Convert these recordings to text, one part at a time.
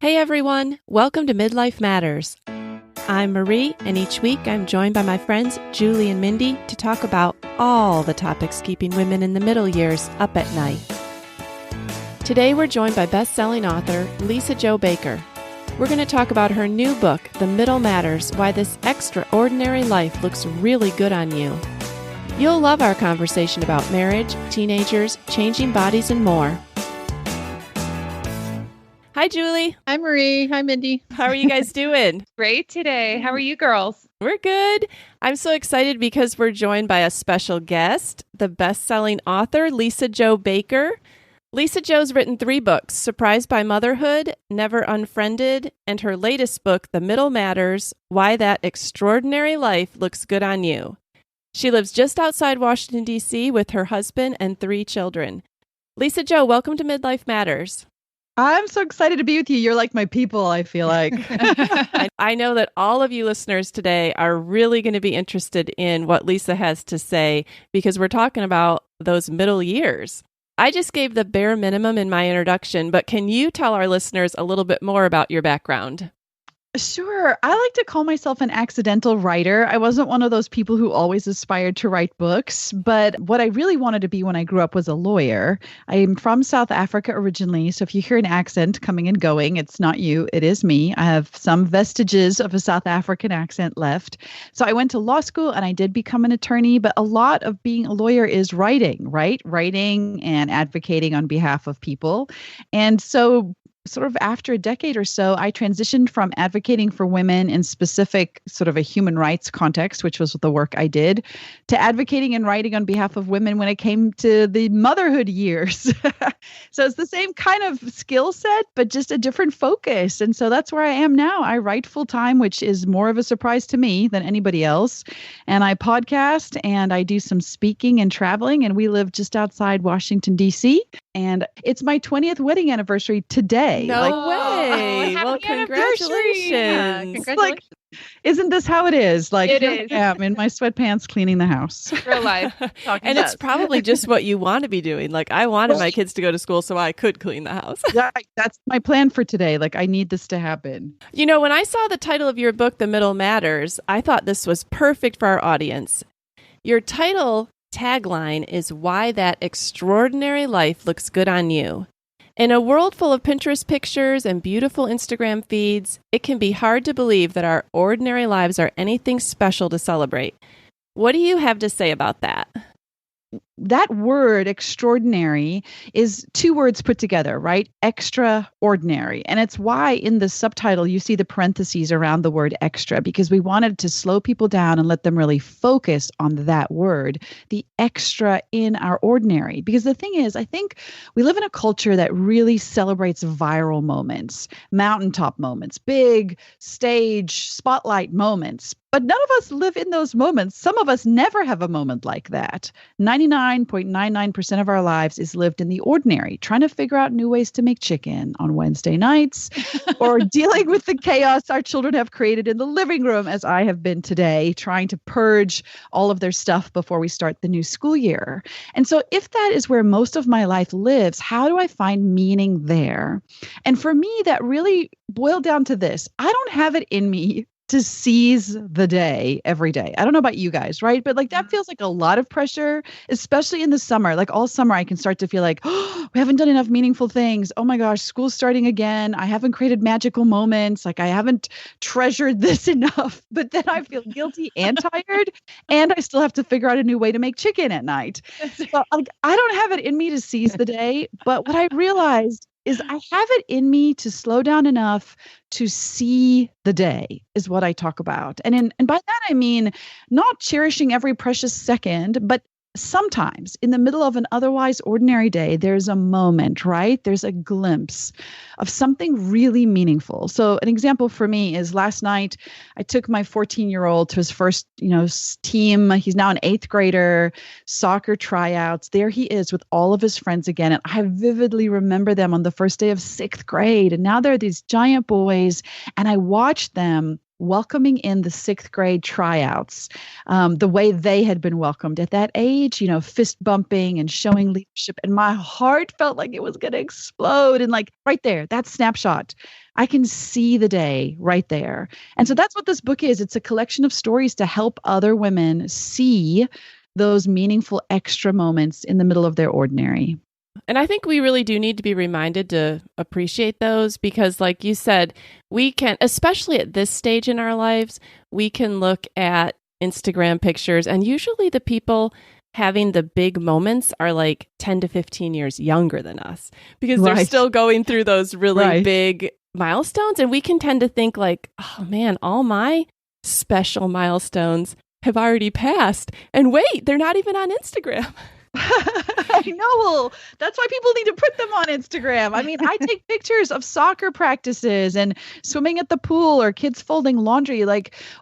Hey everyone, welcome to Midlife Matters. I'm Marie, and each week I'm joined by my friends Julie and Mindy to talk about all the topics keeping women in the middle years up at night. Today we're joined by best-selling author LisaJos Baker. We're going to talk about her new book, The Middle Matters, Why This Extraordinary Life Looks Really Good on You. You'll love our conversation about marriage, teenagers, changing bodies, and more. Hi, Julie. Hi, Marie. Hi, Mindy. How are you guys doing? Great today. How are you girls? We're good. I'm so excited because we're joined by a special guest, the best-selling author, LisaJos Baker. LisaJos's written 3 books, Surprised by Motherhood, Never Unfriended, and her latest book, The Middle Matters, Why That Extraordinary Life Looks Good on You. She lives just outside Washington, D.C. with her husband and 3 children. LisaJos, welcome to Midlife Matters. I'm so excited to be with you. You're like my people, I feel like. I know that all of you listeners today are really going to be interested in what Lisa has to say because we're talking about those middle years. I just gave the bare minimum in my introduction, but can you tell our listeners a little bit more about your background? Sure. I like to call myself an accidental writer. I wasn't one of those people who always aspired to write books, but what I really wanted to be when I grew up was a lawyer. I'm from South Africa originally, so if you hear an accent coming and going, it's not you, it is me. I have some vestiges of a South African accent left. So I went to law school and I did become an attorney, but a lot of being a lawyer is writing, right? Writing and advocating on behalf of people. And so sort of after a decade or so, I transitioned from advocating for women in specific sort of a human rights context, which was the work I did, to advocating and writing on behalf of women when it came to the motherhood years. So it's the same kind of skill set, but just a different focus. And so that's where I am now. I write full time, which is more of a surprise to me than anybody else. And I podcast and I do some speaking and traveling. And we live just outside Washington, D.C. And it's my 20th wedding anniversary today. No way. Well, congratulations. Yeah, congratulations. Like, isn't this how it is? Like, It here is. I am in my sweatpants cleaning the house. Real life. And it's probably just what you want to be doing. Like, I wanted my kids to go to school so I could clean the house. That's my plan for today. Like, I need this to happen. You know, when I saw the title of your book, The Middle Matters, I thought this was perfect for our audience. Your title tagline is Why That Extraordinary Life Looks Good on You. In a world full of Pinterest pictures and beautiful Instagram feeds, it can be hard to believe that our ordinary lives are anything special to celebrate. What do you have to say about that? That word extraordinary is 2 words put together, right? Extraordinary. And it's why in the subtitle you see the parentheses around the word extra, because we wanted to slow people down and let them really focus on that word, the extra in our ordinary. Because the thing is, I think we live in a culture that really celebrates viral moments, mountaintop moments, big stage spotlight moments. But none of us live in those moments. Some of us never have a moment like that. 99.99% of our lives is lived in the ordinary, trying to figure out new ways to make chicken on Wednesday nights or dealing with the chaos our children have created in the living room, as I have been today, trying to purge all of their stuff before we start the new school year. And so if that is where most of my life lives, how do I find meaning there? And for me, that really boiled down to this. I don't have it in me to seize the day every day. I don't know about you guys, right? But like that feels like a lot of pressure, especially in the summer. Like all summer, I can start to feel like, oh, we haven't done enough meaningful things. Oh my gosh, school's starting again. I haven't created magical moments. Like I haven't treasured this enough. But then I feel guilty and tired, and I still have to figure out a new way to make chicken at night. So like, I don't have it in me to seize the day. But what I realized is I have it in me to slow down enough to see the day is what I talk about. And by that, I mean, not cherishing every precious second, but sometimes in the middle of an otherwise ordinary day, there's a moment, right? There's a glimpse of something really meaningful. So an example for me is last night, I took my 14-year-old to his first, team. He's now an 8th grader, soccer tryouts. There he is with all of his friends again. And I vividly remember them on the first day of 6th grade. And now they're these giant boys. And I watched them welcoming in the 6th grade tryouts, the way they had been welcomed at that age, fist bumping and showing leadership. And my heart felt like it was going to explode. And like right there, that snapshot, I can see the day right there. And so that's what this book is. It's a collection of stories to help other women see those meaningful extra moments in the middle of their ordinary. And I think we really do need to be reminded to appreciate those because, like you said, we can, especially at this stage in our lives, we can look at Instagram pictures, and usually the people having the big moments are like 10 to 15 years younger than us because they're still going through those really big milestones. And we can tend to think like, oh man, all my special milestones have already passed. And wait, they're not even on Instagram. I know. That's why people need to put them on Instagram. I mean, I take pictures of soccer practices and swimming at the pool or kids folding laundry,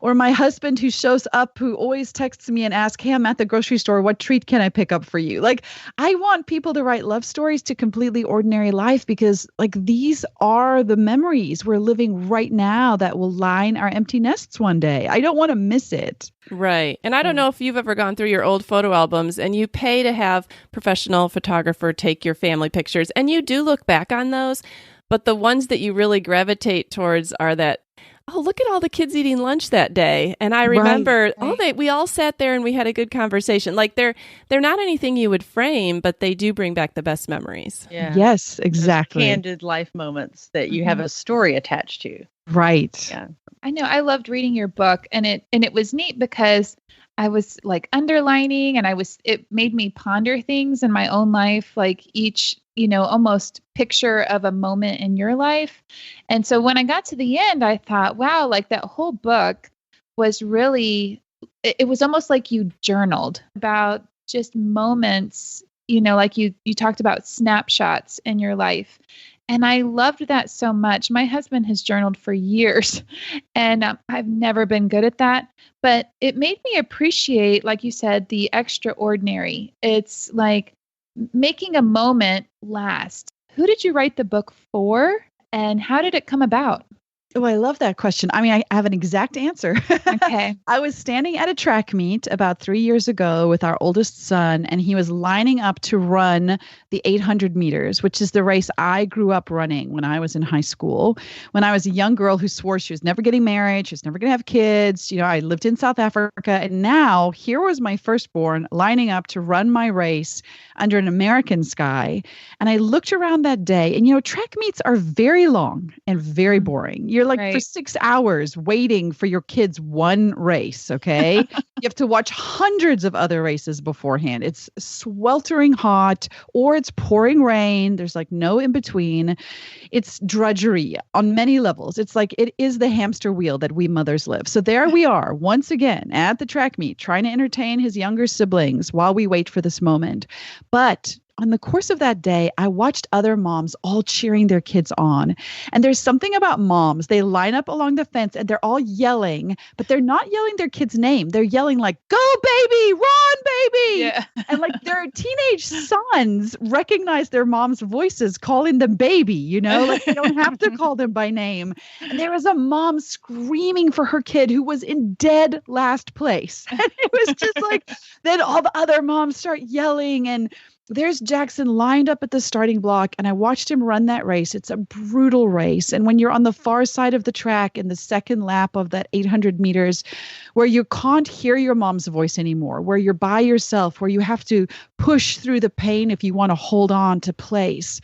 or my husband who shows up, who always texts me and asks, hey, I'm at the grocery store. What treat can I pick up for you? I want people to write love stories to completely ordinary life because these are the memories we're living right now that will line our empty nests one day. I don't want to miss it. Right. And I don't know if you've ever gone through your old photo albums and you pay to have professional photographer take your family pictures and you do look back on those, but the ones that you really gravitate towards are that, oh, look at all the kids eating lunch that day. And I remember, we all sat there and we had a good conversation. They're not anything you would frame, but they do bring back the best memories. Yeah. Yes, exactly. Those candid life moments that you have a story attached to. Right. Yeah. I know. I loved reading your book, and it was neat because I was underlining, and it made me ponder things in my own life, each, almost picture of a moment in your life. And so when I got to the end, I thought, wow, that whole book was really, it was almost like you journaled about just moments, you talked about snapshots in your life. And I loved that so much. My husband has journaled for years, and I've never been good at that. But it made me appreciate, like you said, the extraordinary. It's like making a moment last. Who did you write the book for, and how did it come about? Oh, I love that question. I mean, I have an exact answer. Okay. I was standing at a track meet about 3 years ago with our oldest son, and he was lining up to run the 800 meters, which is the race I grew up running when I was in high school. When I was a young girl who swore she was never getting married, she was never going to have kids. I lived in South Africa, and now here was my firstborn lining up to run my race under an American sky. And I looked around that day, and track meets are very long and very boring. You're for 6 hours waiting for your kid's one race, okay? You have to watch hundreds of other races beforehand. It's sweltering hot or it's pouring rain. There's no in between. It's drudgery on many levels. It's it is the hamster wheel that we mothers live. So there we are, once again, at the track meet, trying to entertain his younger siblings while we wait for this moment. But on the course of that day, I watched other moms all cheering their kids on. And there's something about moms. They line up along the fence and they're all yelling, but they're not yelling their kid's name. They're yelling go baby, run baby. Yeah. And their teenage sons recognize their mom's voices calling them baby, they don't have to call them by name. And there was a mom screaming for her kid who was in dead last place. And it was just then all the other moms start yelling, and there's Jackson lined up at the starting block, and I watched him run that race. It's a brutal race. And when you're on the far side of the track in the second lap of that 800 meters, where you can't hear your mom's voice anymore, where you're by yourself, where you have to push through the pain if you want to hold on to place,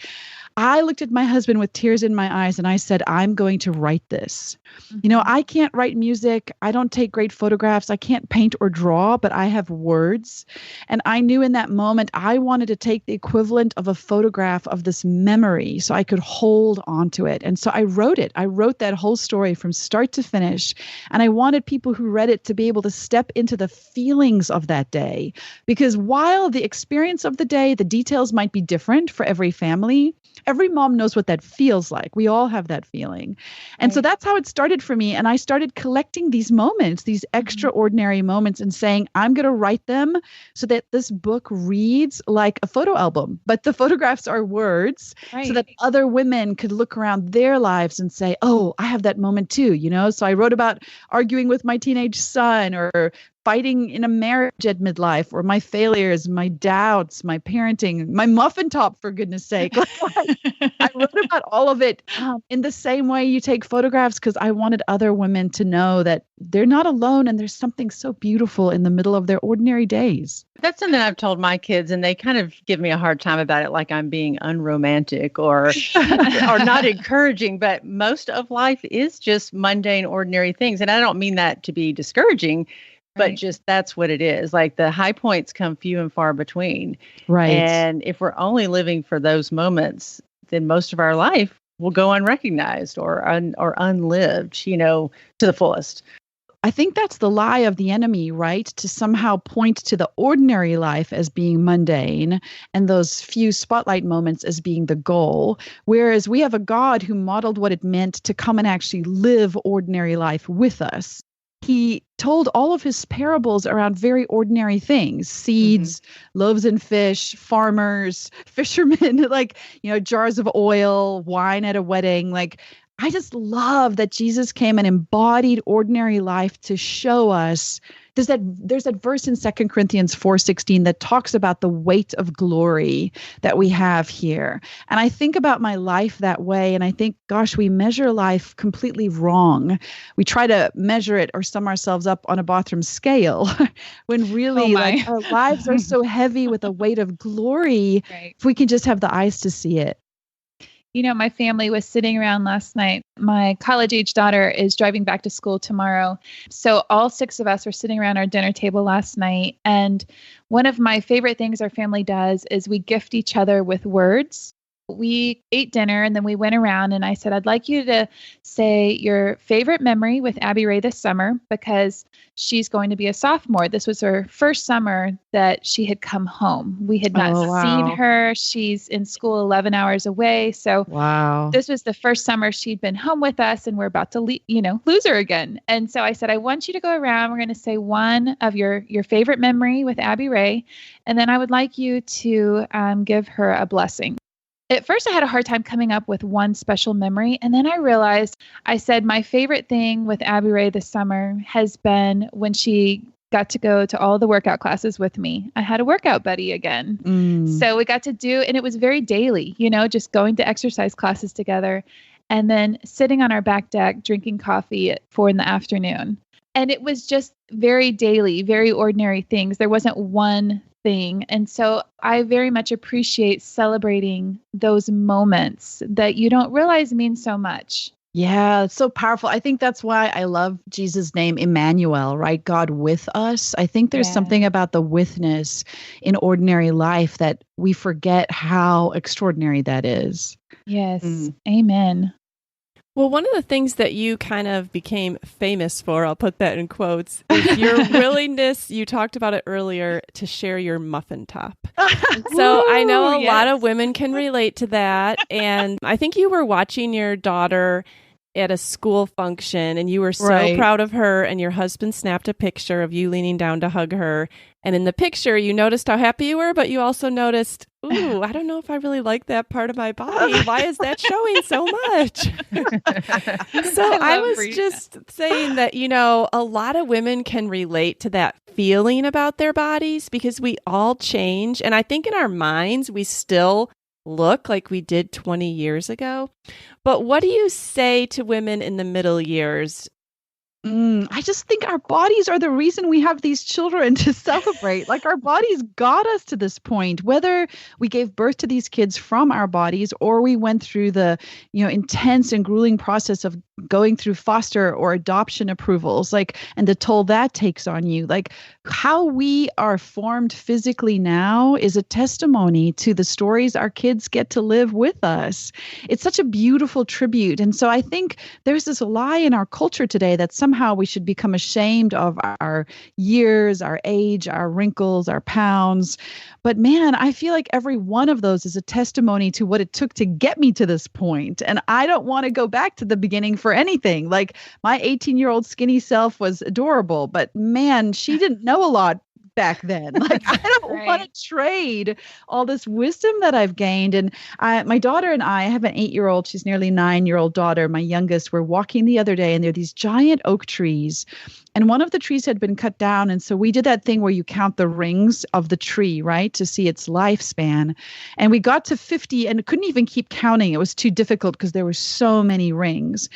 I looked at my husband with tears in my eyes and I said, I'm going to write this. I can't write music. I don't take great photographs. I can't paint or draw, but I have words. And I knew in that moment, I wanted to take the equivalent of a photograph of this memory so I could hold on to it. And so I wrote it. I wrote that whole story from start to finish. And I wanted people who read it to be able to step into the feelings of that day. Because while the experience of the day, the details might be different for every family, Every mom knows what that feels like. We all have that feeling. And so that's how it started for me. And I started collecting these moments, these extraordinary moments, and saying, I'm going to write them so that this book reads like a photo album, but the photographs are words so that other women could look around their lives and say, oh, I have that moment too, you know? So I wrote about arguing with my teenage son, or fighting in a marriage at midlife, or my failures, my doubts, my parenting, my muffin top, for goodness sake. I wrote about all of it in the same way you take photographs, because I wanted other women to know that they're not alone and there's something so beautiful in the middle of their ordinary days. That's something I've told my kids, and they kind of give me a hard time about it, like I'm being unromantic or or not encouraging. But most of life is just mundane, ordinary things. And I don't mean that to be discouraging, but just that's what it is. Like the high points come few and far between. Right. And if we're only living for those moments, then most of our life will go unrecognized or unlived, you know, to the fullest. I think that's the lie of the enemy, right? To somehow point to the ordinary life as being mundane and those few spotlight moments as being the goal. Whereas we have a God who modeled what it meant to come and actually live ordinary life with us. He told all of his parables around very ordinary things: seeds, loaves and fish, farmers, fishermen, like, you know, jars of oil, wine at a wedding. Like, I just love that Jesus came and embodied ordinary life to show us. There's that verse in 2 Corinthians 4:16 that talks about the weight of glory that we have here. And I think about my life that way, and I think, gosh, we measure life completely wrong. We try to measure it or sum ourselves up on a bathroom scale when really like our lives are so heavy with a weight of glory. If we can just have the eyes to see it. You know, my family was sitting around last night. My college-age daughter is driving back to school tomorrow. So all 6 of us were sitting around our dinner table last night. And one of my favorite things our family does is we gift each other with words. We ate dinner and then we went around and I said, I'd like you to say your favorite memory with Abby Ray this summer, because she's going to be a sophomore. This was her first summer that she had come home. We had not seen her. She's in school 11 hours away. So this was the first summer she'd been home with us, and we're about to lose her again. And so I said, I want you to go around. We're going to say one of your favorite memory with Abby Ray. And then I would like you to give her a blessing. At first, I had a hard time coming up with one special memory. And then I realized, I said, my favorite thing with Abby Ray this summer has been when she got to go to all the workout classes with me. I had a workout buddy again. So we got to do, and it was very daily, you know, just going to exercise classes together and then sitting on our back deck, drinking coffee at 4 p.m. And it was just very daily, very ordinary things. There wasn't one thing. And so I very much appreciate celebrating those moments that you don't realize mean so much. Yeah, it's so powerful. I think that's why I love Jesus' name, Emmanuel, right? God with us. I think there's something about the withness in ordinary life that we forget how extraordinary that is. Yes. Amen. Well, one of the things that you kind of became famous for, I'll put that in quotes, is your willingness, you talked about it earlier, to share your muffin top. So I know a lot of women can relate to that. And I think you were watching your daughter at a school function and you were so proud of her, and your husband snapped a picture of you leaning down to hug her. And in the picture, you noticed how happy you were, but you also noticed, ooh, I don't know if I really like that part of my body. Why is that showing so much? So I was just saying that, you know, a lot of women can relate to that feeling about their bodies because we all change. And I think in our minds, we still look like we did 20 years ago. But what do you say to women in the middle years? I just think our bodies are the reason we have these children to celebrate. Like, our bodies got us to this point, whether we gave birth to these kids from our bodies or we went through the, you know, intense and grueling process of going through foster or adoption approvals, like, and the toll that takes on you. Like, how we are formed physically now is a testimony to the stories our kids get to live with us. It's such a beautiful tribute. And so I think there's this lie in our culture today that somehow somehow we should become ashamed of our years, our age, our wrinkles, our pounds. But man, I feel like every one of those is a testimony to what it took to get me to this point. And I don't want to go back to the beginning for anything. Like my 18-year-old skinny self was adorable, but man, she didn't know a lot back then. Like I don't want to trade all this wisdom that I've gained. And my daughter and I have an 8-year-old, she's nearly 9-year-old daughter, my youngest. We're walking the other day and there are these giant oak trees. And one of the trees had been cut down. And so we did that thing where you count the rings of the tree, right, to see its lifespan. And we got to 50 and couldn't even keep counting. It was too difficult because there were so many rings.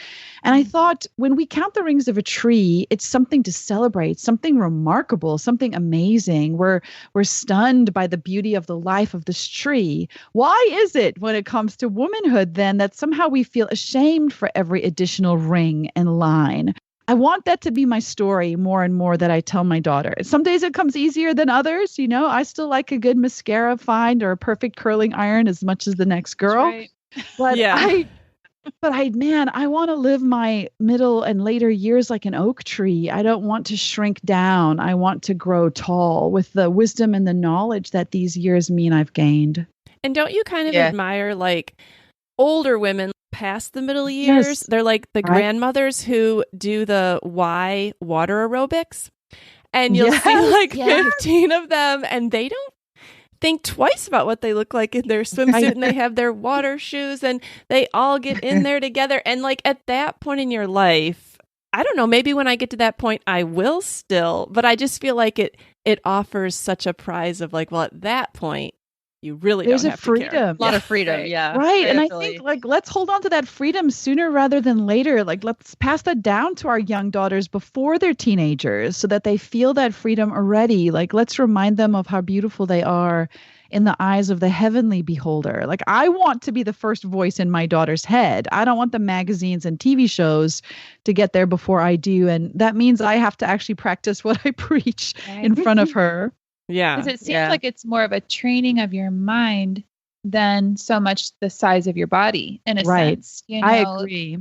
And I thought, when we count the rings of a tree, it's something to celebrate, something remarkable, something amazing. We're stunned by the beauty of the life of this tree. Why is it when it comes to womanhood then that somehow we feel ashamed for every additional ring and line? I want that to be my story more and more that I tell my daughter. Some days it comes easier than others. You know, I still like a good mascara find or a perfect curling iron as much as the next girl. Right. But I want to live my middle and later years like an oak tree. I don't want to shrink down. I want to grow tall with the wisdom and the knowledge that these years mean I've gained. And don't you kind of admire like older women past the middle years? Yes. They're like the grandmothers who do the Y water aerobics. And you'll see like 15 of them and they don't think twice about what they look like in their swimsuit and they have their water shoes and they all get in there together. And like at that point in your life, I don't know, maybe when I get to that point, I will still, but I just feel like it offers such a prize of like, well, at that point, you really There's don't have a freedom. to care. A lot of freedom. Yeah. Right. And I think like, let's hold on to that freedom sooner rather than later. Like, let's pass that down to our young daughters before they're teenagers so that they feel that freedom already. Like, let's remind them of how beautiful they are in the eyes of the heavenly beholder. Like, I want to be the first voice in my daughter's head. I don't want the magazines and TV shows to get there before I do. And that means I have to actually practice what I preach in front of her. Yeah. Because it seems like it's more of a training of your mind than so much the size of your body in a sense. You know? I agree.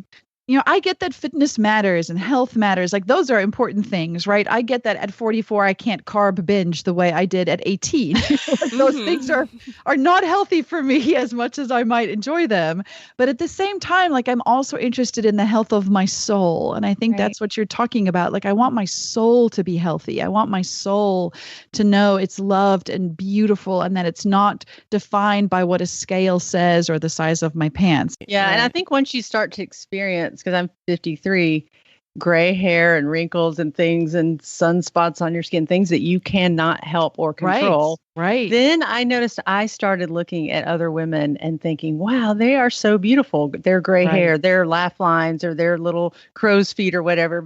You know, I get that fitness matters and health matters. Like those are important things, right? I get that at 44, I can't carb binge the way I did at 18. Like those things are not healthy for me as much as I might enjoy them. But at the same time, like I'm also interested in the health of my soul. And I think that's what you're talking about. Like I want my soul to be healthy. I want my soul to know it's loved and beautiful and that it's not defined by what a scale says or the size of my pants. Yeah. And I think once you start to experience, because I'm 53, gray hair and wrinkles and things and sunspots on your skin, things that you cannot help or control. Right. Then I noticed I started looking at other women and thinking, wow, they are so beautiful. Their gray hair, their laugh lines or their little crow's feet or whatever,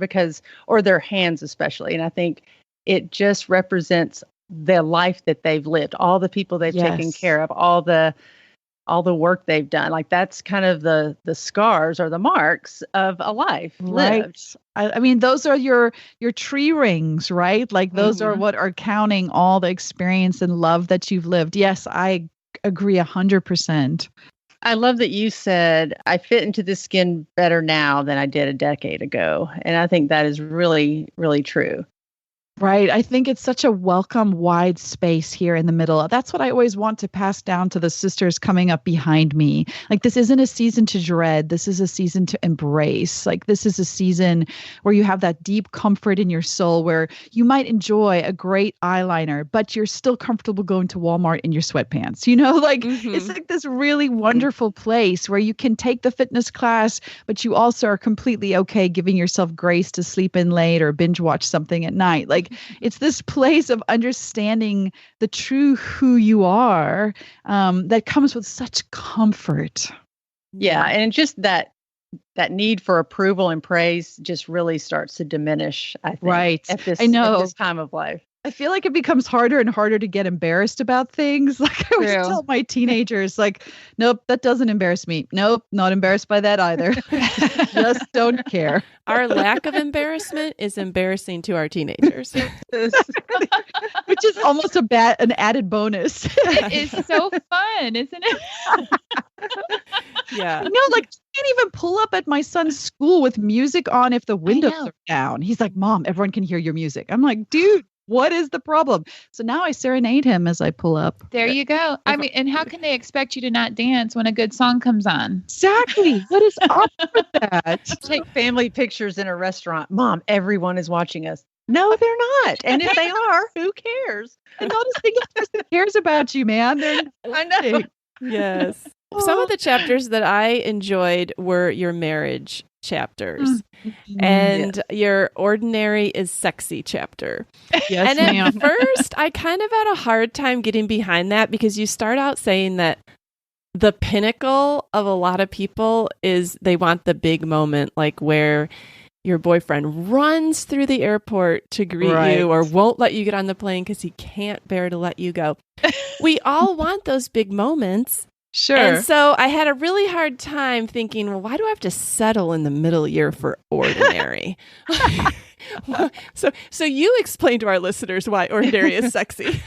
or their hands especially. And I think it just represents the life that they've lived, all the people they've taken care of, all the work they've done. Like that's kind of the scars or the marks of a life lived. I mean, those are your tree rings, right? Like those are what are counting all the experience and love that you've lived. Yes, I agree 100%. I love that you said, I fit into this skin better now than I did a decade ago. And I think that is really, really true. Right. I think it's such a welcome, wide space here in the middle. That's what I always want to pass down to the sisters coming up behind me. Like, this isn't a season to dread. This is a season to embrace. Like, this is a season where you have that deep comfort in your soul, where you might enjoy a great eyeliner, but you're still comfortable going to Walmart in your sweatpants. You know, like it's like this really wonderful place where you can take the fitness class, but you also are completely okay giving yourself grace to sleep in late or binge watch something at night. Like, it's this place of understanding the true who you are that comes with such comfort. Yeah. And just that need for approval and praise just really starts to diminish, I think, at this time of life. I feel like it becomes harder and harder to get embarrassed about things. Like I always True. tell my teenagers, like, nope, that doesn't embarrass me. Nope, not embarrassed by that either. Just don't care. Our lack of embarrassment is embarrassing to our teenagers. Which is almost an added bonus. It is so fun, isn't it? Yeah. Like I can't even pull up at my son's school with music on if the windows know. are down. He's like, Mom, everyone can hear your music. I'm like, dude, what is the problem? So now I serenade him as I pull up. There you go. I mean, and how can they expect you to not dance when a good song comes on? Exactly. What is up with that? Take family pictures in a restaurant. Mom, everyone is watching us. No, they're not. And if they are, who cares? And not a single person cares about you, man. They're I know. Yes. Some of the chapters that I enjoyed were your marriage chapters and your ordinary is sexy chapter. Yes, And at first, I kind of had a hard time getting behind that because you start out saying that the pinnacle of a lot of people is they want the big moment, like where your boyfriend runs through the airport to greet you or won't let you get on the plane because he can't bear to let you go. We all want those big moments. Sure. And so I had a really hard time thinking, well, why do I have to settle in the middle year for ordinary? So you explain to our listeners why ordinary is sexy.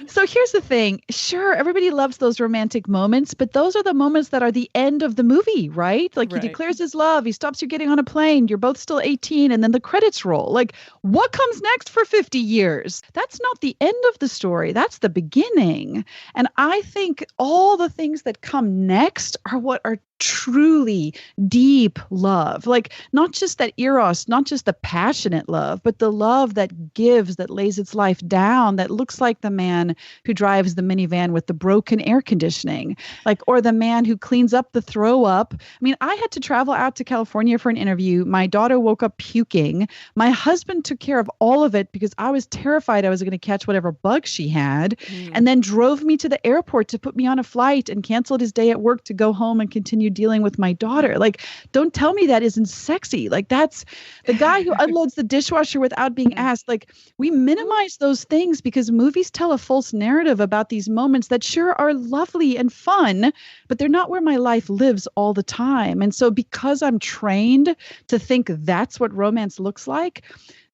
So here's the thing. Sure, everybody loves those romantic moments, but those are the moments that are the end of the movie, right? Like he declares his love, he stops you getting on a plane, you're both still 18, and then the credits roll. Like, what comes next for 50 years? That's not the end of the story. That's the beginning. And I think all the things that come next are what are truly deep love. Like not just that eros, not just the passionate love, but the love that gives, that lays its life down, that looks like the man who drives the minivan with the broken air conditioning, like, or the man who cleans up the throw up. I mean, I had to travel out to California for an interview. My daughter woke up puking. My husband took care of all of it because I was terrified I was going to catch whatever bug she had, and then drove me to the airport to put me on a flight and canceled his day at work to go home and continue dealing with my daughter. Like, don't tell me that isn't sexy. Like, that's the guy who unloads the dishwasher without being asked. Like, we minimize those things because movies tell a false narrative about these moments that sure are lovely and fun, but they're not where my life lives all the time. And so because I'm trained to think that's what romance looks like,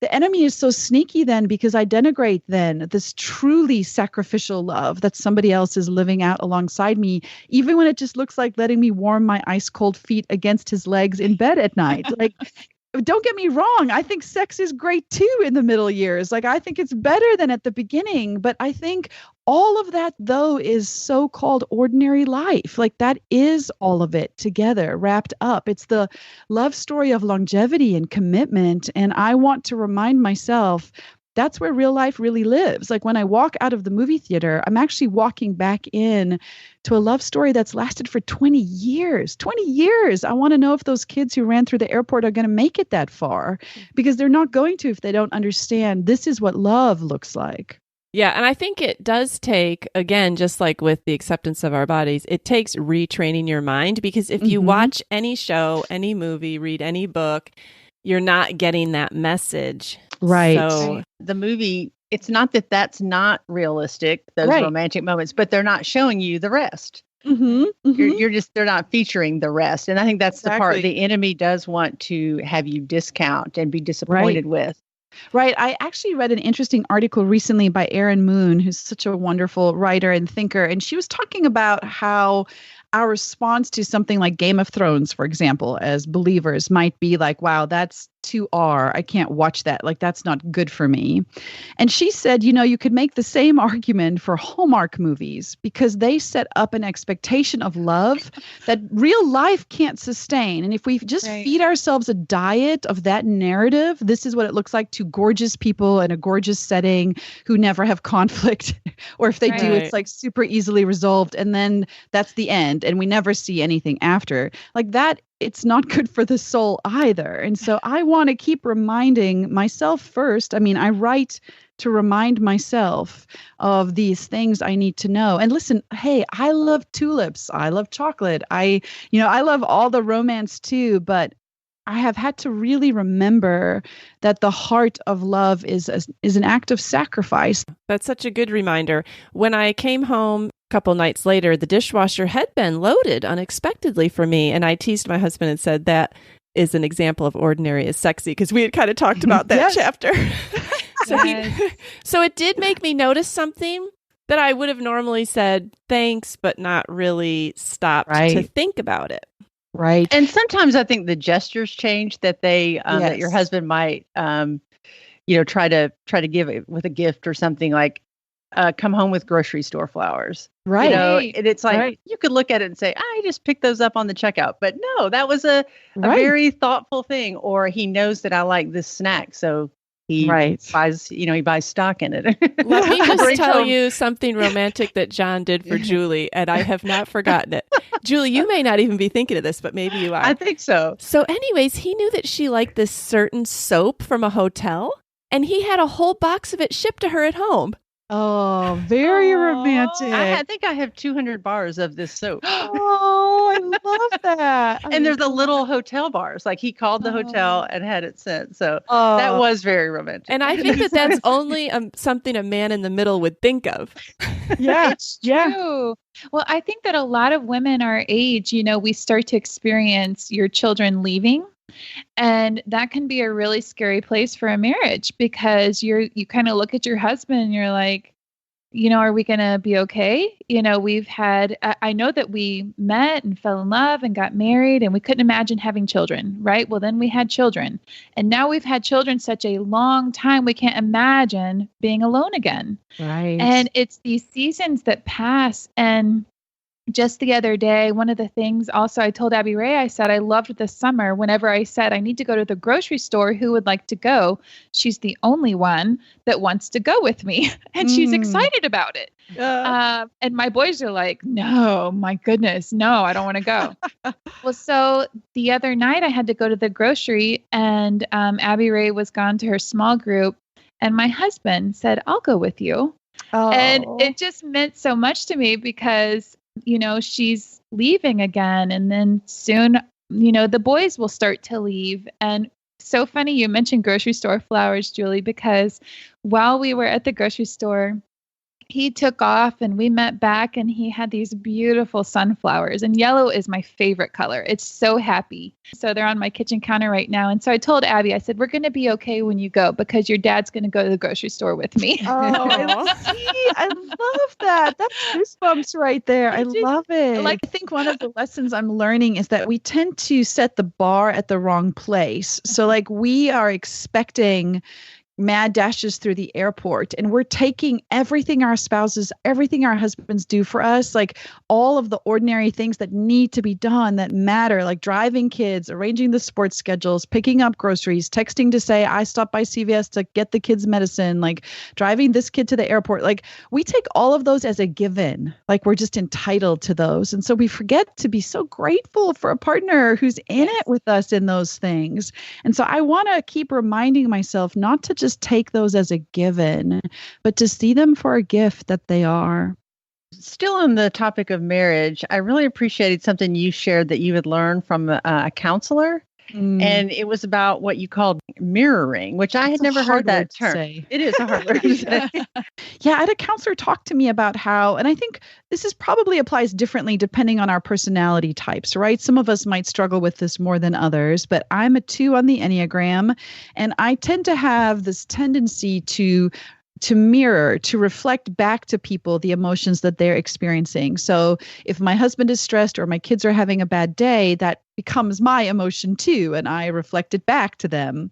the enemy is so sneaky then because I denigrate then this truly sacrificial love that somebody else is living out alongside me, even when it just looks like letting me warm my ice cold feet against his legs in bed at night. Like, don't get me wrong. I think sex is great too in the middle years. Like, I think it's better than at the beginning. But I think all of that, though, is so-called ordinary life. Like, that is all of it together, wrapped up. It's the love story of longevity and commitment. And I want to remind myself that's where real life really lives. Like, when I walk out of the movie theater, I'm actually walking back in to a love story that's lasted for 20 years. 20 years. I want to know if those kids who ran through the airport are going to make it that far, because they're not going to if they don't understand this is what love looks like. Yeah, and I think it does take, again, just like with the acceptance of our bodies, it takes retraining your mind, because if you watch any show, any movie, read any book, you're not getting that message. Right. So the movie, it's not that that's not realistic, those romantic moments, but they're not showing you the rest. You're just, they're not featuring the rest. And I think that's the part the enemy does want to have you discount and be disappointed with. Right. I actually read an interesting article recently by Erin Moon, who's such a wonderful writer and thinker. And she was talking about how our response to something like Game of Thrones, for example, as believers might be like, wow, that's too R. I can't watch that. Like, that's not good for me. And she said, you know, you could make the same argument for Hallmark movies because they set up an expectation of love that real life can't sustain. And if we just feed ourselves a diet of that narrative, this is what it looks like to gorgeous people in a gorgeous setting who never have conflict. Or if they do, it's like super easily resolved. And then that's the end. And we never see anything after. Like that, it's not good for the soul either. And so I want to keep reminding myself first. I mean, I write to remind myself of these things I need to know. And listen, hey, I love tulips. I love chocolate. I love all the romance too, but I have had to really remember that the heart of love is an act of sacrifice. That's such a good reminder. When I came home a couple nights later, the dishwasher had been loaded unexpectedly for me. And I teased my husband and said that is an example of ordinary is sexy, because we had kind of talked about that chapter. So it did make me notice something that I would have normally said thanks, but not really stopped to think about it. Right. And sometimes I think the gestures change that that your husband might, try to give it with a gift or something, like come home with grocery store flowers. Right. And it's like, you could look at it and say, I just picked those up on the checkout. But no, that was a very thoughtful thing. Or he knows that I like this snack. So he buys, he buys stock in it. Let me just tell you something romantic that John did for Julie, and I have not forgotten it. Julie, you may not even be thinking of this, but maybe you are. I think so. So anyways, he knew that she liked this certain soap from a hotel, and he had a whole box of it shipped to her at home. Oh, very romantic. I think I have 200 bars of this soap. Oh, I love that. And they're the little hotel bars. Like he called the hotel and had it sent. So that was very romantic. And I think that's only something a man in the middle would think of. Yeah, it's true. Well, I think that a lot of women our age, we start to experience your children leaving. And that can be a really scary place for a marriage, because you kind of look at your husband and you're like, are we going to be okay? We've had, I know that we met and fell in love and got married and we couldn't imagine having children, right? Well, then we had children, and now we've had children such a long time. We can't imagine being alone again. Right. And it's these seasons that pass. And just the other day, one of the things also I told Abby Ray, I said, I loved this summer. Whenever I said I need to go to the grocery store, who would like to go? She's the only one that wants to go with me. And she's excited about it. And my boys are like, no, my goodness, no, I don't want to go. Well, so the other night I had to go to the grocery, and Abby Ray was gone to her small group. And my husband said, I'll go with you. Oh. And it just meant so much to me, because she's leaving again. And then soon, the boys will start to leave. And so funny you mentioned grocery store flowers, Julie, because while we were at the grocery store, he took off and we met back, and he had these beautiful sunflowers, and yellow is my favorite color. It's so happy. So they're on my kitchen counter right now. And so I told Abby, I said, we're going to be okay when you go, because your dad's going to go to the grocery store with me. Oh, I love that. That's goosebumps right there. I love it. I think one of the lessons I'm learning is that we tend to set the bar at the wrong place. So we are expecting mad dashes through the airport, and we're taking everything our spouses, everything our husbands do for us, all of the ordinary things that need to be done that matter, like driving kids, arranging the sports schedules, picking up groceries, texting to say I stopped by CVS to get the kids medicine, driving this kid to the airport. We take all of those as a given, we're just entitled to those. And so we forget to be so grateful for a partner who's in it with us in those things. And so I want to keep reminding myself not to just take those as a given, but to see them for a gift that they are. Still on the topic of marriage, I really appreciated something you shared that you had learned from a counselor. And it was about what you called mirroring, which I had never heard that term. It is a hard word to say. Yeah, I had a counselor talk to me about how, and I think this probably applies differently depending on our personality types, right? Some of us might struggle with this more than others, but I'm a 2 on the Enneagram, and I tend to have this tendency to mirror, to reflect back to people the emotions that they're experiencing. So if my husband is stressed or my kids are having a bad day, that becomes my emotion too, and I reflect it back to them.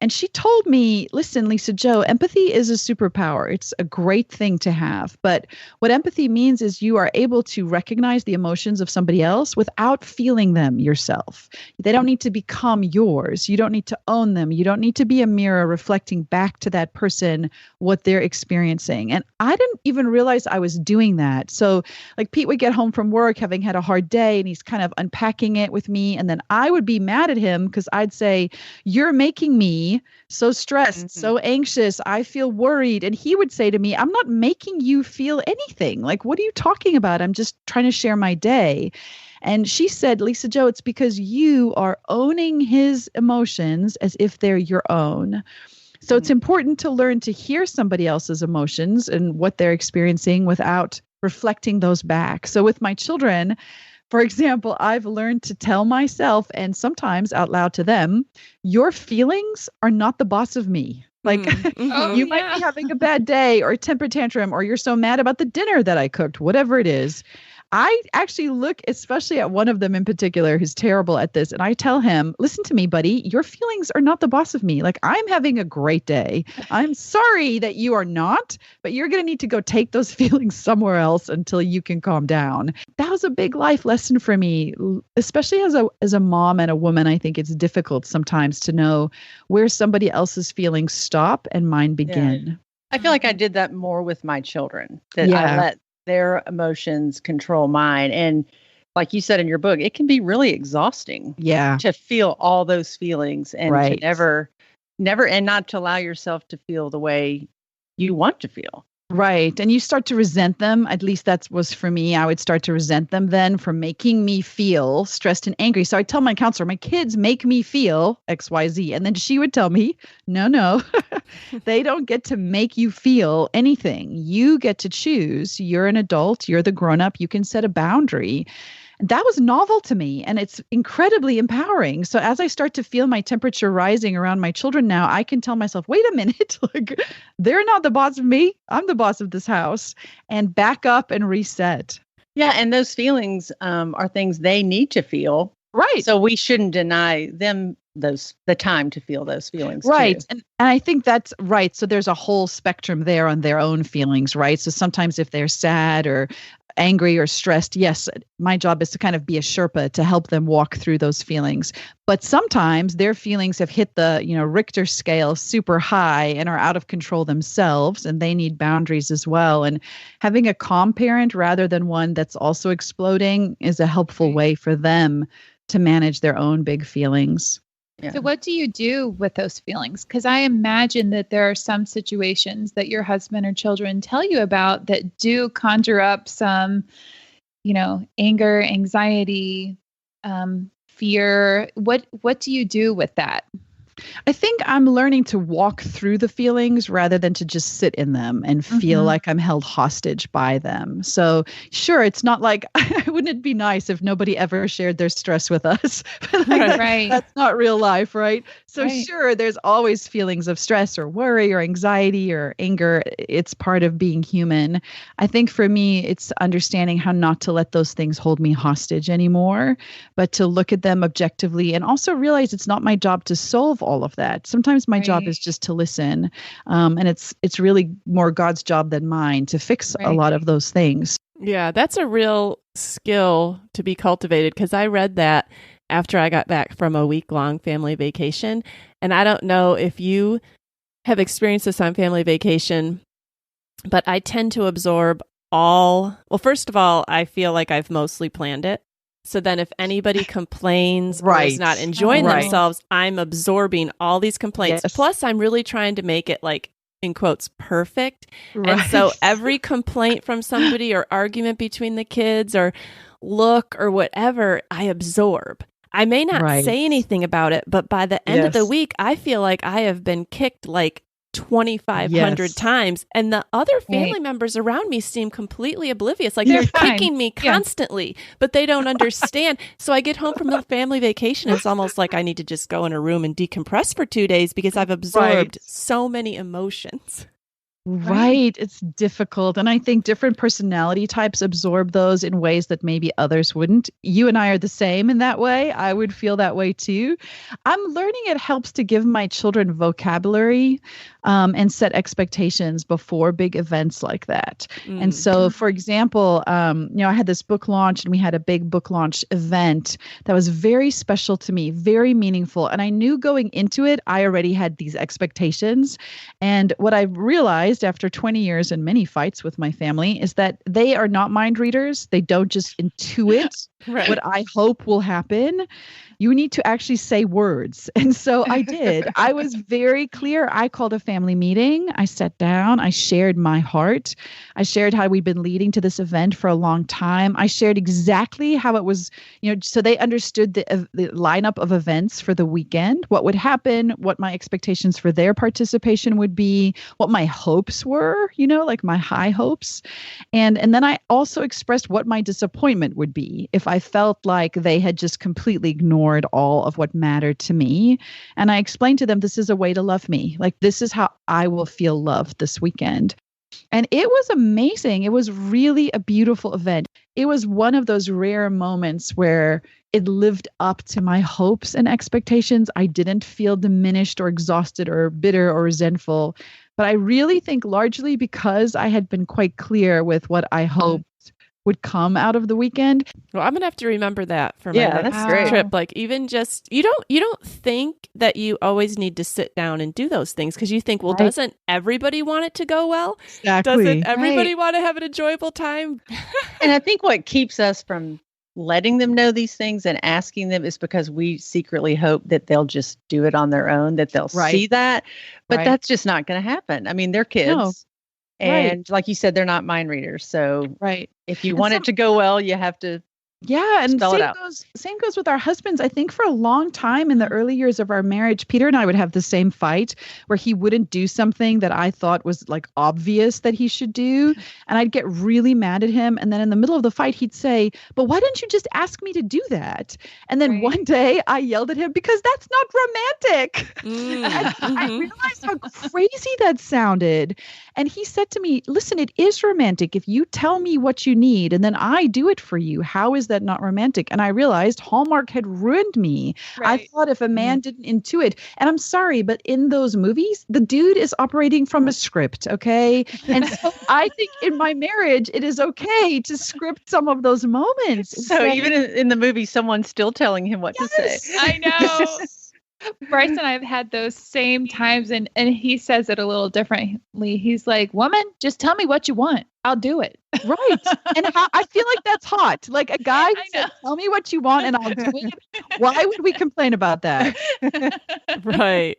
And she told me, listen, LisaJos, empathy is a superpower. It's a great thing to have. But what empathy means is you are able to recognize the emotions of somebody else without feeling them yourself. They don't need to become yours. You don't need to own them. You don't need to be a mirror reflecting back to that person what they're experiencing. And I didn't even realize I was doing that. So Pete would get home from work having had a hard day, and he's kind of unpacking it with me. And then I would be mad at him because I'd say, you're making me so stressed, so anxious. I feel worried. And he would say to me, I'm not making you feel anything. What are you talking about? I'm just trying to share my day. And she said, LisaJos, it's because you are owning his emotions as if they're your own. So it's important to learn to hear somebody else's emotions and what they're experiencing without reflecting those back. So with my children, for example, I've learned to tell myself, and sometimes out loud to them, your feelings are not the boss of me. Like you might be having a bad day or a temper tantrum, or you're so mad about the dinner that I cooked, whatever it is. I actually look especially at one of them in particular who's terrible at this. And I tell him, listen to me, buddy, your feelings are not the boss of me. Like, I'm having a great day. I'm sorry that you are not, but you're going to need to go take those feelings somewhere else until you can calm down. That was a big life lesson for me, especially as a mom and a woman. I think it's difficult sometimes to know where somebody else's feelings stop and mine begin. Yeah. I feel like I did that more with my children, that I let their emotions control mine. And like you said in your book, it can be really exhausting to feel all those feelings and to never, and not to allow yourself to feel the way you want to feel. Right. And you start to resent them. At least that was for me. I would start to resent them then for making me feel stressed and angry. So I tell my counselor, my kids make me feel XYZ. And then she would tell me, no, they don't get to make you feel anything. You get to choose. You're an adult. You're the grown up. You can set a boundary. That was novel to me, and it's incredibly empowering. So as I start to feel my temperature rising around my children now, I can tell myself, wait a minute, like, they're not the boss of me. I'm the boss of this house, and back up and reset. Yeah. And those feelings are things they need to feel. Right. So we shouldn't deny them the time to feel those feelings. Right. Too. And I think that's right. So there's a whole spectrum there on their own feelings, right? So sometimes if they're sad or angry or stressed, yes, my job is to kind of be a Sherpa to help them walk through those feelings. But sometimes their feelings have hit the, Richter scale super high and are out of control themselves, and they need boundaries as well. And having a calm parent rather than one that's also exploding is a helpful way for them to manage their own big feelings. Yeah. So what do you do with those feelings? Because I imagine that there are some situations that your husband or children tell you about that do conjure up some, anger, anxiety, fear. What do you do with that? I think I'm learning to walk through the feelings rather than to just sit in them and feel like I'm held hostage by them. So sure, it's not like, wouldn't it be nice if nobody ever shared their stress with us? That's not real life, right? So sure, there's always feelings of stress or worry or anxiety or anger. It's part of being human. I think for me, it's understanding how not to let those things hold me hostage anymore, but to look at them objectively and also realize it's not my job to solve all of that. Sometimes my job is just to listen. And it's really more God's job than mine to fix a lot of those things. Yeah, that's a real skill to be cultivated, because I read that after I got back from a week-long family vacation. And I don't know if you have experienced this on family vacation, but I tend to absorb first of all, I feel like I've mostly planned it. So then if anybody complains or is not enjoying themselves, I'm absorbing all these complaints. Yes. Plus, I'm really trying to make it, like, in quotes, perfect. Right. And so every complaint from somebody or argument between the kids or look or whatever, I absorb. I may not say anything about it, but by the end of the week, I feel like I have been kicked like 2,500 times, and the other family members around me seem completely oblivious. Like they're kicking me constantly, but they don't understand. So I get home from the family vacation. It's almost like I need to just go in a room and decompress for 2 days because I've absorbed so many emotions. Right. It's difficult. And I think different personality types absorb those in ways that maybe others wouldn't. You and I are the same in that way. I would feel that way too. I'm learning it helps to give my children vocabulary and set expectations before big events like that. Mm. And so, for example, I had this book launch and we had a big book launch event that was very special to me, very meaningful. And I knew going into it, I already had these expectations. And what I realized after 20 years and many fights with my family is that they are not mind readers. They don't just intuit what I hope will happen. you need to actually say words. And so I did. I was very clear. I called a family meeting. I sat down. I shared my heart. I shared how we'd been leading to this event for a long time. I shared exactly how it was, so they understood the lineup of events for the weekend, what would happen, what my expectations for their participation would be, what my hopes were, like my high hopes. And then I also expressed what my disappointment would be if I felt like they had just completely ignored all of what mattered to me. And I explained to them, this is a way to love me. Like, this is how I will feel loved this weekend. And it was amazing. It was really a beautiful event. It was one of those rare moments where it lived up to my hopes and expectations. I didn't feel diminished or exhausted or bitter or resentful. But I really think largely because I had been quite clear with what I hoped would come out of the weekend. Well, I'm gonna have to remember that for my next trip. Like, even just you don't think that you always need to sit down and do those things because you think, well, doesn't everybody want it to go well? Exactly. Doesn't everybody want to have an enjoyable time? And I think what keeps us from letting them know these things and asking them is because we secretly hope that they'll just do it on their own, that they'll see that. But that's just not going to happen. I mean, they're kids. No. And like you said, they're not mind readers. So if you want it to go well, you have to and spell it out. Same goes with our husbands. I think for a long time in the early years of our marriage, Peter and I would have the same fight where he wouldn't do something that I thought was like obvious that he should do. And I'd get really mad at him. And then in the middle of the fight, he'd say, but why didn't you just ask me to do that? And then one day I yelled at him because that's not romantic. I realized how crazy that sounded. And he said to me, listen, it is romantic if you tell me what you need and then I do it for you. How is that not romantic? And I realized Hallmark had ruined me. I thought if a man didn't intuit, and I'm sorry, but in those movies, the dude is operating from a script, okay? And so I think in my marriage, it is okay to script some of those moments. So even in the movie, someone's still telling him what to say. I know. Bryce and I have had those same times, and he says it a little differently. He's like, woman, just tell me what you want. I'll do it. Right. And I feel like that's hot. Like a guy who said, tell me what you want and I'll do it. Why would we complain about that? Right.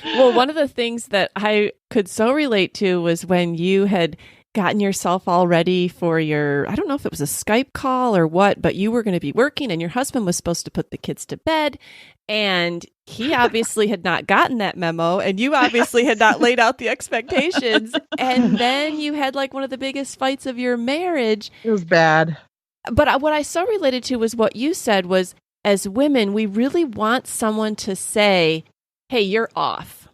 Well, one of the things that I could so relate to was when you had gotten yourself all ready for your, I don't know if it was a Skype call or what, but you were going to be working and your husband was supposed to put the kids to bed. And he obviously had not gotten that memo and you obviously had not laid out the expectations. And then you had like one of the biggest fights of your marriage. It was bad. But what I so related to was what you said was, as women, we really want someone to say, hey, you're off.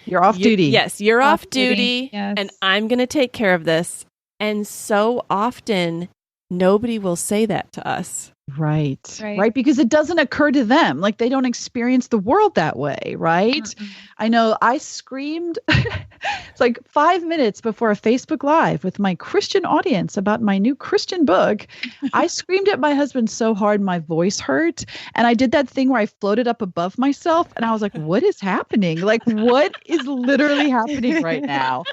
You're off duty. Yes, you're off duty. Yes. And I'm going to take care of this. And so often, nobody will say that to us. Right. Because it doesn't occur to them. Like they don't experience the world that way. Right. I know I screamed. It's like 5 minutes before a Facebook Live with my Christian audience about my new Christian book. I screamed at my husband so hard my voice hurt. And I did that thing where I floated up above myself. And I was like, what is happening? Like, what is literally happening right now?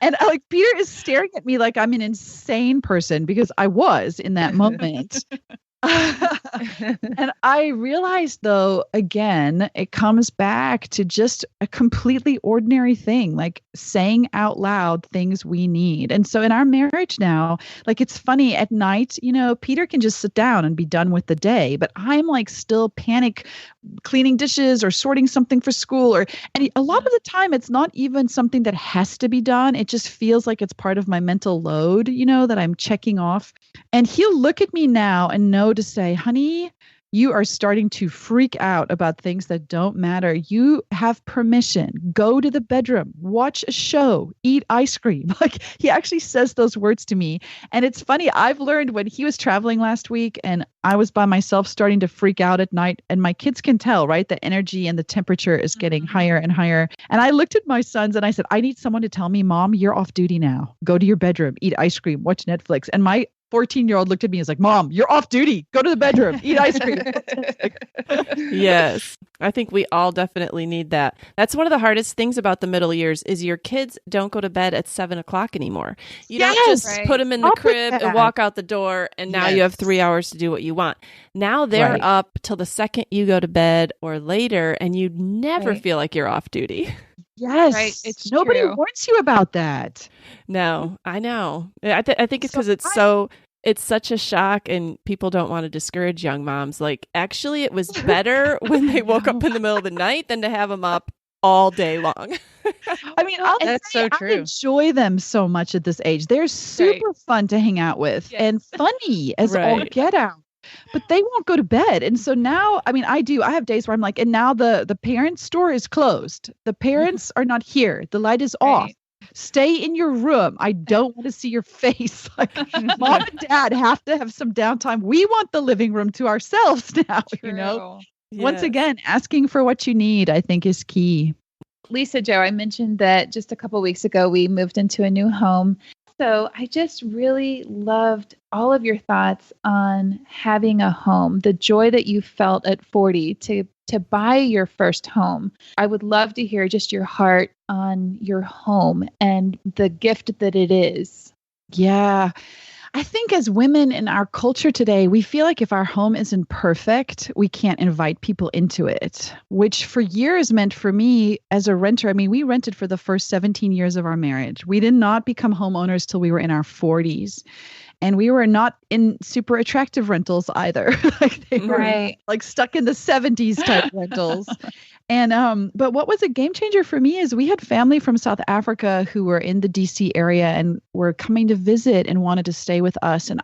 And like Peter is staring at me like I'm an insane person because I was in that moment. And I realized, though, again, it comes back to just a completely ordinary thing, like saying out loud things we need. And so in our marriage now, like it's funny at night, Peter can just sit down and be done with the day, but I'm like still panic cleaning dishes or sorting something for school and a lot of the time it's not even something that has to be done. It just feels like it's part of my mental load, that I'm checking off. And he'll look at me now and know to say, honey, you are starting to freak out about things that don't matter. You have permission. Go to the bedroom, watch a show, eat ice cream. Like he actually says those words to me. And it's funny. I've learned when he was traveling last week and I was by myself starting to freak out at night and my kids can tell, right? The energy and the temperature is getting higher and higher. And I looked at my sons and I said, I need someone to tell me, Mom, you're off duty now. Go to your bedroom, eat ice cream, watch Netflix. And my 14-year-old looked at me and was like, Mom, you're off duty. Go to the bedroom, eat ice cream. Yes. I think we all definitely need that. That's one of the hardest things about the middle years is your kids don't go to bed at 7:00 anymore. You don't just put them in the crib and walk out the door and now you have 3 hours to do what you want. Now they're up till the second you go to bed or later and you never feel like you're off duty. Yes. Right. It's Nobody true. warns you about that. No, I know. I think it's because it's such a shock and people don't want to discourage young moms. Like, actually, it was better when they woke up in the middle of the night than to have them up all day long. I mean, that's so true. I enjoy them so much at this age. They're super fun to hang out with and funny as all get out. But they won't go to bed. And so now, I mean, I have days where I'm like, and now the parents' store is closed. The parents are not here. The light is off. Stay in your room. I don't want to see your face. Like, Mom and Dad have to have some downtime. We want the living room to ourselves now, you know? Yes. Once again, asking for what you need, I think, is key. LisaJo, I mentioned that just a couple weeks ago, we moved into a new home. So I just really loved all of your thoughts on having a home, the joy that you felt at 40 to buy your first home. I would love to hear just your heart on your home and the gift that it is. Yeah. I think as women in our culture today, we feel like if our home isn't perfect, we can't invite people into it, which for years meant for me as a renter. I mean, we rented for the first 17 years of our marriage. We did not become homeowners till we were in our 40s. And we were not in super attractive rentals either. Like they were like stuck in the 70s type rentals. And but what was a game changer for me is we had family from South Africa who were in the DC area and were coming to visit and wanted to stay with us. And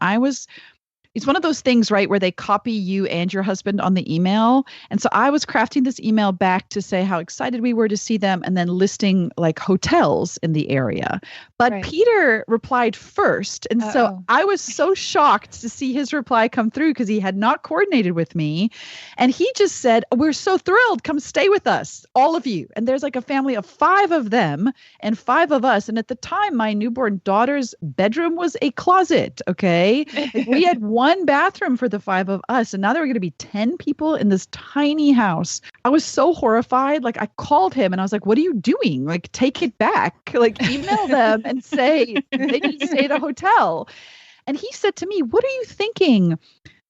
it's one of those things, right, where they copy you and your husband on the email. And so I was crafting this email back to say how excited we were to see them and then listing like hotels in the area. But Peter replied first. And so I was so shocked to see his reply come through because he had not coordinated with me. And he just said, we're so thrilled. Come stay with us, all of you. And there's like a family of 5 of them and 5 of us. And at the time, my newborn daughter's bedroom was a closet. Okay. We had one bathroom for the 5 of us. And now there were going to be 10 people in this tiny house. I was so horrified. Like I called him and I was like, what are you doing? Like, take it back. Like email them and say they need to stay at a hotel. And he said to me, what are you thinking?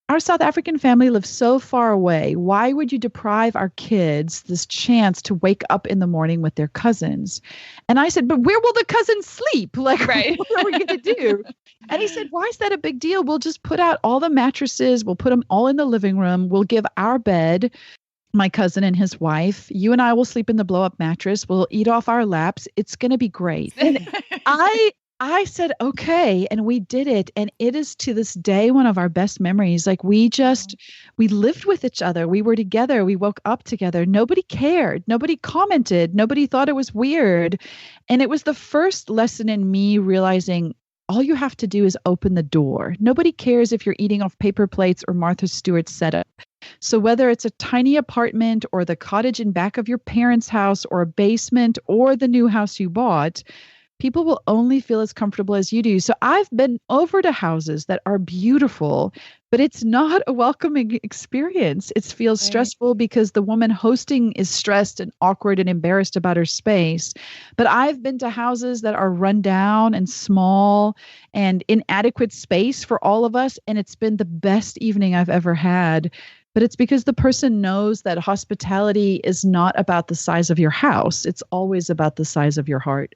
Our South African family lives so far away. Why would you deprive our kids this chance to wake up in the morning with their cousins? And I said, but where will the cousins sleep? Like, what are we going to do? And he said, why is that a big deal? We'll just put out all the mattresses. We'll put them all in the living room. We'll give our bed, my cousin and his wife. You and I will sleep in the blow up mattress. We'll eat off our laps. It's going to be great. And I said, okay. And we did it. And it is to this day, one of our best memories. Like we lived with each other. We were together. We woke up together. Nobody cared. Nobody commented. Nobody thought it was weird. And it was the first lesson in me realizing all you have to do is open the door. Nobody cares if you're eating off paper plates or Martha Stewart's setup. So whether it's a tiny apartment or the cottage in back of your parents' house or a basement or the new house you bought, people will only feel as comfortable as you do. So I've been over to houses that are beautiful, but it's not a welcoming experience. It feels stressful because the woman hosting is stressed and awkward and embarrassed about her space. But I've been to houses that are run down and small and inadequate space for all of us. And it's been the best evening I've ever had. But it's because the person knows that hospitality is not about the size of your house. It's always about the size of your heart.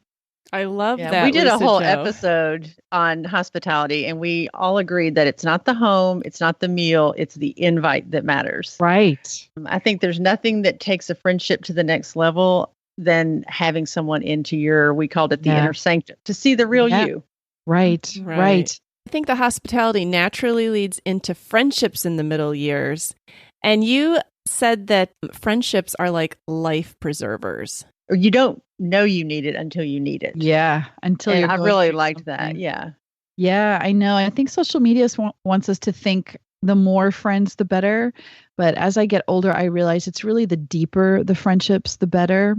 I love that. We did a whole LisaJo. episode on hospitality, and we all agreed that it's not the home, it's not the meal, it's the invite that matters. Right. I think there's nothing that takes a friendship to the next level than having someone into your, we called it the inner sanctum, to see the real you. Right. I think the hospitality naturally leads into friendships in the middle years. And you said that friendships are like life preservers. Or you don't know you need it until you need it. Yeah. Until I really liked that. Yeah. Yeah, I know. I think social media wants us to think the more friends, the better. But as I get older, I realize it's really the deeper the friendships, the better.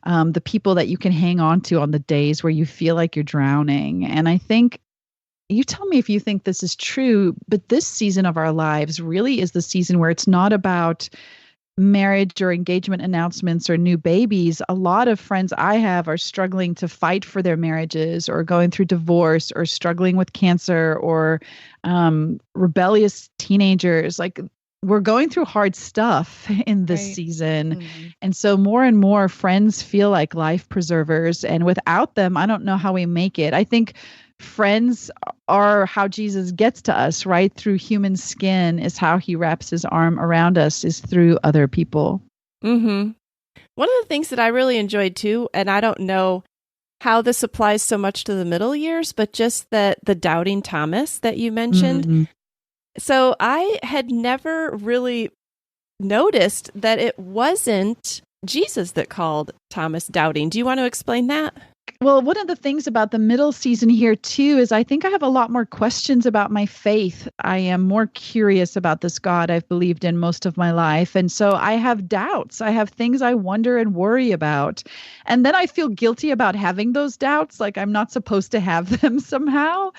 The people that you can hang on to on the days where you feel like you're drowning. And I think you tell me if you think this is true, but this season of our lives really is the season where it's not about marriage or engagement announcements or new babies. A lot of friends I have are struggling to fight for their marriages or going through divorce or struggling with cancer or rebellious teenagers. Like, we're going through hard stuff in this season. Mm-hmm. And so more and more friends feel like life preservers. And without them, I don't know how we make it. I think friends are how Jesus gets to us, right? Through human skin is how he wraps his arm around us, is through other people. Mm-hmm. One of the things that I really enjoyed too, and I don't know how this applies so much to the middle years, but just the doubting Thomas that you mentioned. Mm-hmm. So I had never really noticed that it wasn't Jesus that called Thomas doubting. Do you want to explain that? Well, one of the things about the middle season here too is I think I have a lot more questions about my faith. I am more curious about this God I've believed in most of my life. And so I have doubts. I have things I wonder and worry about. And then I feel guilty about having those doubts, like I'm not supposed to have them somehow.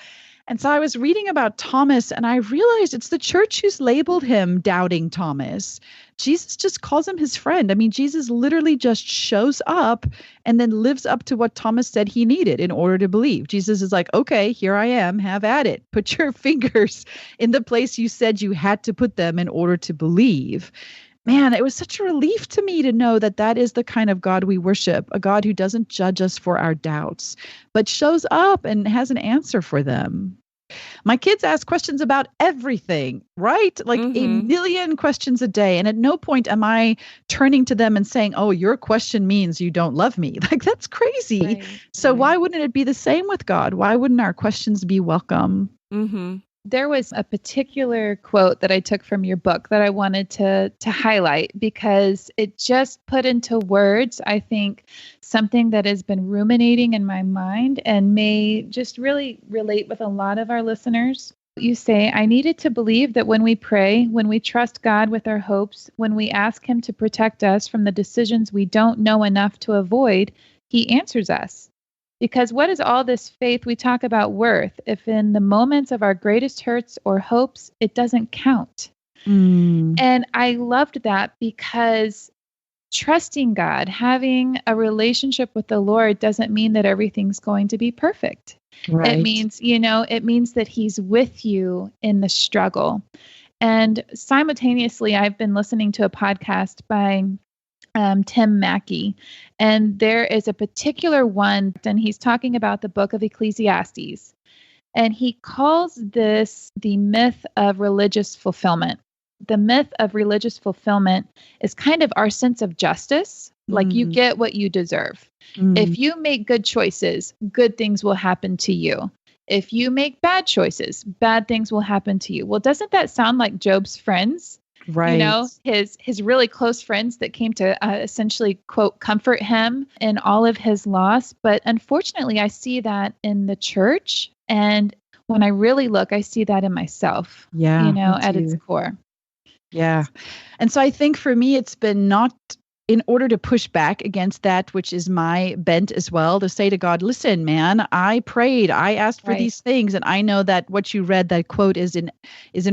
And so I was reading about Thomas and I realized it's the church who's labeled him doubting Thomas. Jesus just calls him his friend. I mean, Jesus literally just shows up and then lives up to what Thomas said he needed in order to believe. Jesus is like, okay, here I am, have at it. Put your fingers in the place you said you had to put them in order to believe. Man, it was such a relief to me to know that that is the kind of God we worship, a God who doesn't judge us for our doubts, but shows up and has an answer for them. My kids ask questions about everything, right? Like a million questions a day. And at no point am I turning to them and saying, oh, your question means you don't love me. Like, that's crazy. Right. So why wouldn't it be the same with God? Why wouldn't our questions be welcome? Mm-hmm. There was a particular quote that I took from your book that I wanted to highlight because it just put into words, I think, something that has been ruminating in my mind and may just really relate with a lot of our listeners. You say, I needed to believe that when we pray, when we trust God with our hopes, when we ask him to protect us from the decisions we don't know enough to avoid, he answers us. Because what is all this faith we talk about worth if in the moments of our greatest hurts or hopes, it doesn't count? And I loved that because trusting God, having a relationship with the Lord doesn't mean that everything's going to be perfect. Right. It means, it means that he's with you in the struggle. And simultaneously, I've been listening to a podcast by Tim Mackey. And there is a particular one, and he's talking about the book of Ecclesiastes. And he calls this the myth of religious fulfillment. The myth of religious fulfillment is kind of our sense of justice. Like you get what you deserve. If you make good choices, good things will happen to you. If you make bad choices, bad things will happen to you. Well, doesn't that sound like Job's friends? Right. His really close friends that came to essentially, quote, comfort him in all of his loss. But unfortunately, I see that in the church. And when I really look, I see that in myself, at its core. Yeah. And so I think for me, it's been not in order to push back against that, which is my bent as well, to say to God, listen, man, I prayed, I asked for these things. And I know that what you read, that quote is in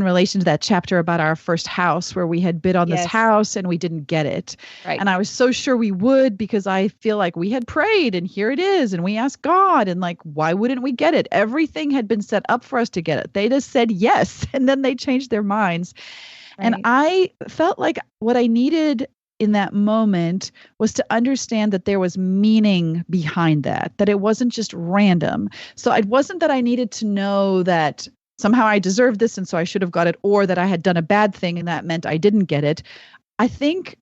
relation to that chapter about our first house where we had bid on this house and we didn't get it. Right. And I was so sure we would because I feel like we had prayed and here it is. And we asked God and like, why wouldn't we get it? Everything had been set up for us to get it. They just said yes. And then they changed their minds. Right. And I felt like what I needed in that moment was to understand that there was meaning behind that it wasn't just random. So it wasn't that I needed to know that somehow I deserved this and so I should have got it, or that I had done a bad thing and that meant I didn't get it. I think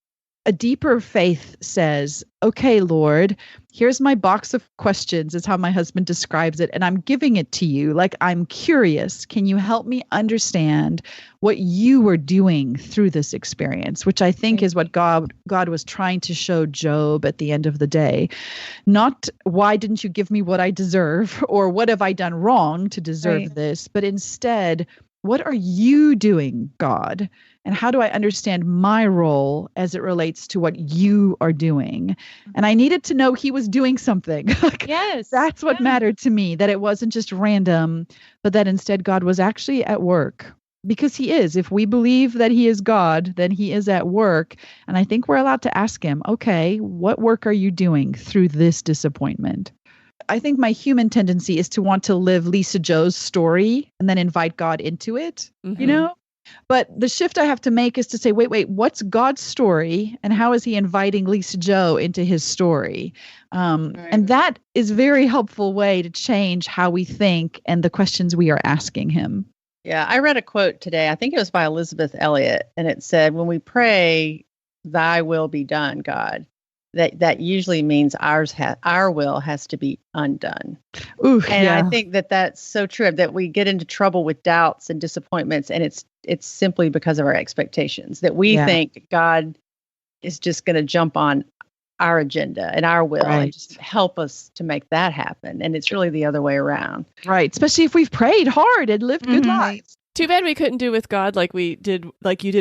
a deeper faith says, okay, Lord, here's my box of questions, is how my husband describes it. And I'm giving it to you. Like, I'm curious. Can you help me understand what you were doing through this experience? Which I think is what God was trying to show Job at the end of the day. Not why didn't you give me what I deserve, or what have I done wrong to deserve this, but instead, what are you doing, God? And how do I understand my role as it relates to what you are doing? And I needed to know he was doing something. Yes. That's what mattered to me, that it wasn't just random, but that instead God was actually at work. Because he is. If we believe that he is God, then he is at work. And I think we're allowed to ask him, okay, what work are you doing through this disappointment? I think my human tendency is to want to live LisaJos story and then invite God into it, you know? But the shift I have to make is to say, wait, what's God's story and how is he inviting LisaJos into his story? And that is a very helpful way to change how we think and the questions we are asking him. Yeah, I read a quote today. I think it was by Elizabeth Elliot, and it said, when we pray, thy will be done, God, that usually means our will has to be undone. Ooh, and I think that's so true, that we get into trouble with doubts and disappointments, and it's simply because of our expectations, that we think God is just going to jump on our agenda and our will and just help us to make that happen. And it's really the other way around. Right. Especially if we've prayed hard and lived good lives. Too bad we couldn't do with God like you did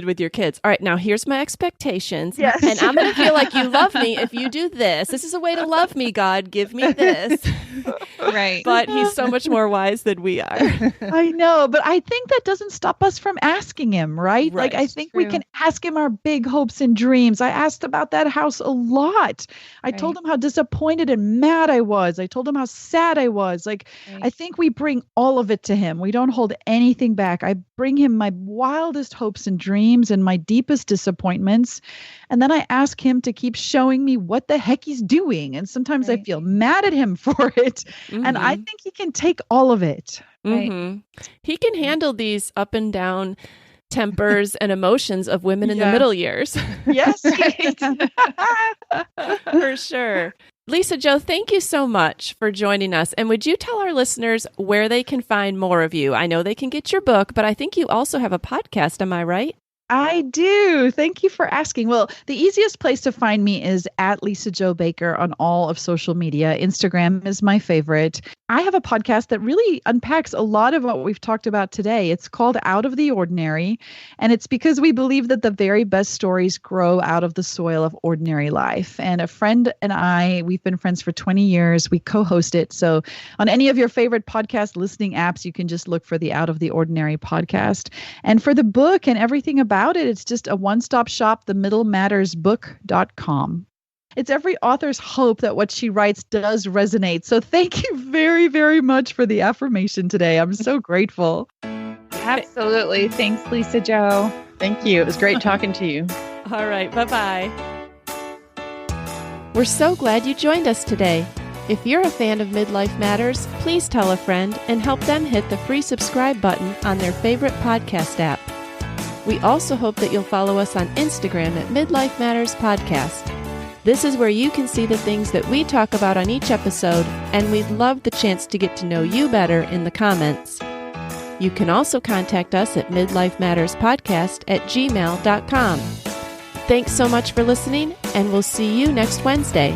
with your kids. All right, now here's my expectations. Yes. And I'm going to feel like you love me if you do this. This is a way to love me, God. Give me this. Right. But he's so much more wise than we are. I know, but I think that doesn't stop us from asking him, right? Like, I think we can ask him our big hopes and dreams. I asked about that house a lot. I told him how disappointed and mad I was. I told him how sad I was. I think we bring all of it to him. We don't hold anything back. I bring him my wildest hopes and dreams and my deepest disappointments. And then I ask him to keep showing me what the heck he's doing. And sometimes I feel mad at him for it. And I think he can take all of it. He can handle these up and down tempers and emotions of women in the middle years. Yes. For sure. LisaJos, thank you so much for joining us. And would you tell our listeners where they can find more of you? I know they can get your book, but I think you also have a podcast. Am I right? I do. Thank you for asking. Well, the easiest place to find me is at LisaJos Baker on all of social media. Instagram is my favorite. I have a podcast that really unpacks a lot of what we've talked about today. It's called Out of the Ordinary, and it's because we believe that the very best stories grow out of the soil of ordinary life. And a friend and I, we've been friends for 20 years. We co-host it. So on any of your favorite podcast listening apps, you can just look for the Out of the Ordinary podcast. And for the book and everything about it, it's just a one-stop shop, themiddlemattersbook.com. It's every author's hope that what she writes does resonate. So thank you very, very much for the affirmation today. I'm so grateful. Absolutely. Thanks, LisaJos. Thank you. It was great talking to you. All right. Bye-bye. We're so glad you joined us today. If you're a fan of Midlife Matters, please tell a friend and help them hit the free subscribe button on their favorite podcast app. We also hope that you'll follow us on Instagram at Midlife Matters Podcast. This is where you can see the things that we talk about on each episode, and we'd love the chance to get to know you better in the comments. You can also contact us at midlifematterspodcast@gmail.com. Thanks so much for listening, and we'll see you next Wednesday.